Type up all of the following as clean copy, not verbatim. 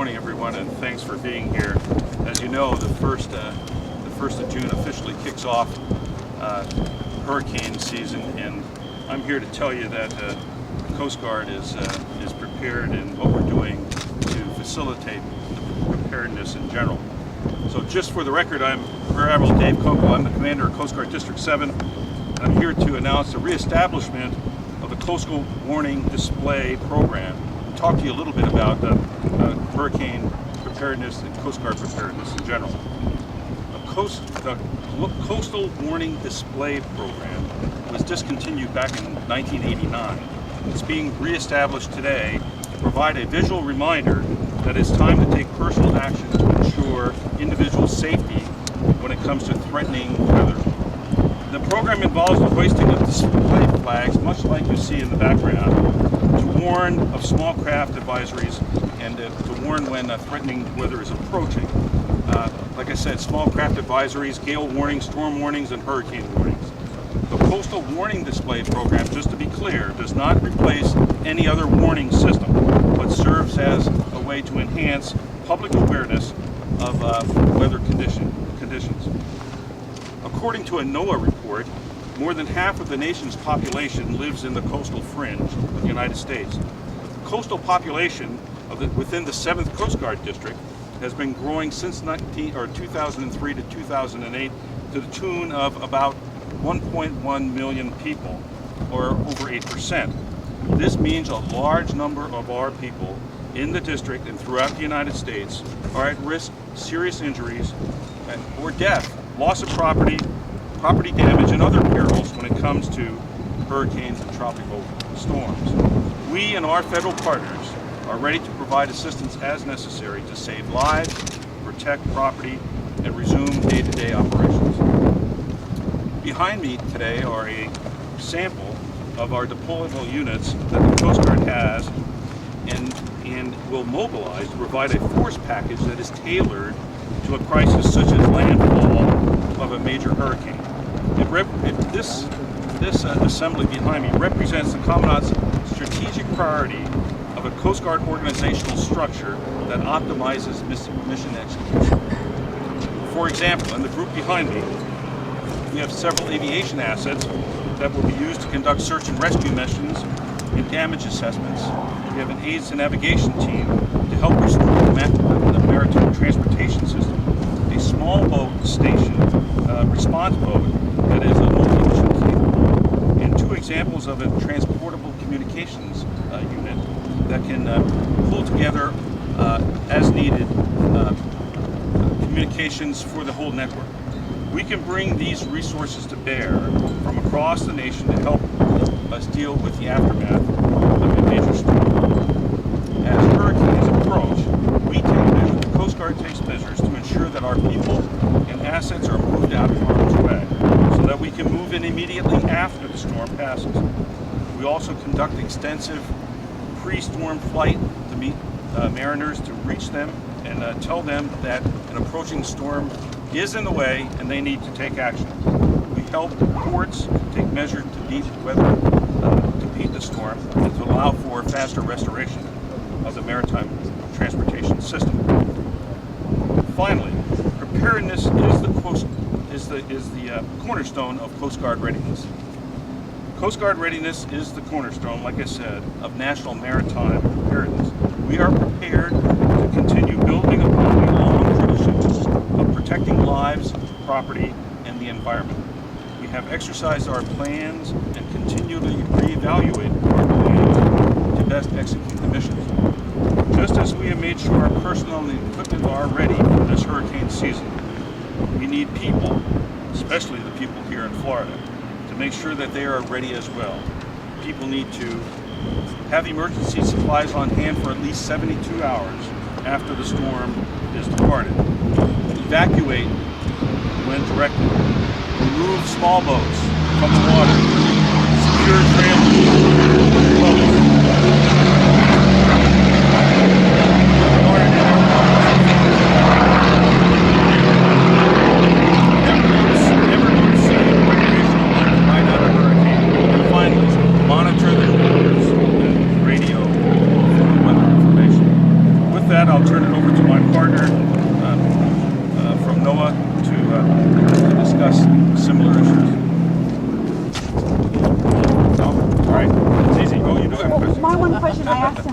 morning, everyone, and thanks for being here. As you know, the 1st of June officially kicks off hurricane season, and I'm here to tell you that the Coast Guard is prepared in what we're doing to facilitate the preparedness in general. So just for the record, I'm Rear Admiral Dave Coco. I'm the commander of Coast Guard District 7. And I'm here to announce the reestablishment of the Coastal Warning Display Program. We'll talk to you a little bit about hurricane preparedness and Coast Guard preparedness in general. The Coastal Warning Display Program was discontinued back in 1989. It's being reestablished today to provide a visual reminder that it's time to take personal action to ensure individual safety when it comes to threatening weather. The program involves the hoisting of display flags, much like you see in the background, to warn of small craft advisories and to warn when threatening weather is approaching. Like I said, small craft advisories, gale warnings, storm warnings, and hurricane warnings. The Coastal Warning Display Program, just to be clear, does not replace any other warning system, but serves as a way to enhance public awareness of weather conditions. According to a NOAA report, more than half of the nation's population lives in the coastal fringe of the United States. The coastal population within the 7th Coast Guard District has been growing since 2003 to 2008 to the tune of about 1.1 million people, or over 8%. This means a large number of our people in the district and throughout the United States are at risk of serious injuries or death, loss of property damage, and other perils when it comes to hurricanes and tropical storms. We and our federal partners are ready to provide assistance as necessary to save lives, protect property, and resume day-to-day operations. Behind me today are a sample of our deployable units that the Coast Guard has and will mobilize to provide a force package that is tailored to a crisis such as landfall of a major hurricane. This assembly behind me represents the Commandant's strategic priority of a Coast Guard organizational structure that optimizes mission execution. For example, in the group behind me, we have several aviation assets that will be used to conduct search and rescue missions and damage assessments. We have an aids and navigation team to help restore the maritime transportation system, a small boat station, response boat that is a multi-mission capable, and 2 examples of a transportable communications unit that can pull together as needed communications for the whole network. We can bring these resources to bear from across the nation to help us deal with the aftermath of a major storm. As hurricanes approach, the Coast Guard takes measures to ensure that our people and assets are moved out of harm's way so that we can move in immediately after the storm passes. We also conduct extensive pre-storm flight to meet mariners, to reach them and tell them that an approaching storm is in the way and they need to take action. We help ports take measures to beat the storm and to allow for faster restoration of the maritime transportation system. Finally, preparedness is the cornerstone of Coast Guard readiness. Coast Guard readiness is the cornerstone, like I said, of national maritime preparedness. We are prepared to continue building upon the long traditions of protecting lives, property, and the environment. We have exercised our plans and continually reevaluate our plans to best execute the missions. Just as we have made sure our personnel and equipment are ready for this hurricane season, we need people, especially the people here in Florida, to make sure that they are ready as well. People need to have emergency supplies on hand for at least 72 hours after the storm is departed. Evacuate when directed. Remove small boats from the water. Secure trailers. Boats. I'll turn it over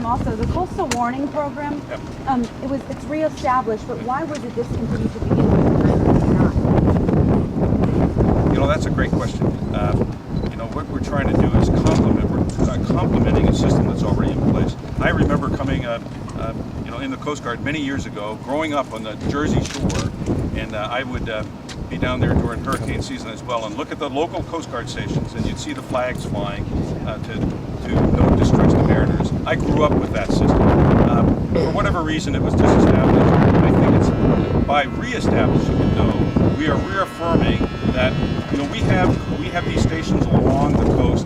also, the coastal warning program, Yep. it's reestablished, but why was it discontinued to begin with? You know, that's a great question. You know, what we're trying to do is complementing a system that's already in place. I remember coming, you know, in the Coast Guard many years ago, growing up on the Jersey Shore, and I would be down there during hurricane season as well, and look at the local Coast Guard stations, and you'd see the flags flying to note distress to mariners. I grew up with that system. For whatever reason, it was disestablished. I think it's by reestablishing it, though, we are reaffirming that, you know, we have these stations along the coast,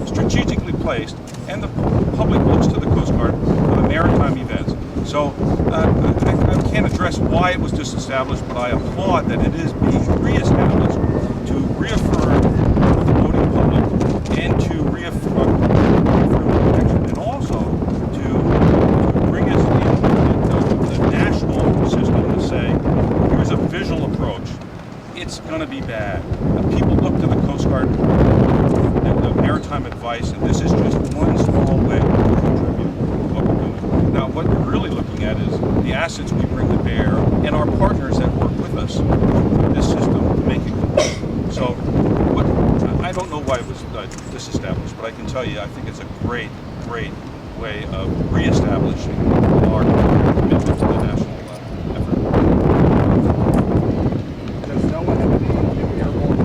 strategically placed, and the public looks to the Coast Guard for the maritime events. So I can't address why it was disestablished, but I applaud that it is being reestablished to reaffirm the voting public and to reaffirm protection, and also to bring us into the national system to say, here's a visual approach. It's going to be bad. People look to the Coast Guard maritime advice, and this is just one small way to contribute to what we're doing. Now, what we're really looking at is the assets we bring to bear and our partners that work with us through this system to make it complete. So, I don't know why it was disestablished, but I can tell you, I think it's a great, great way of reestablishing our commitment to the national effort. Does no one have any airborne?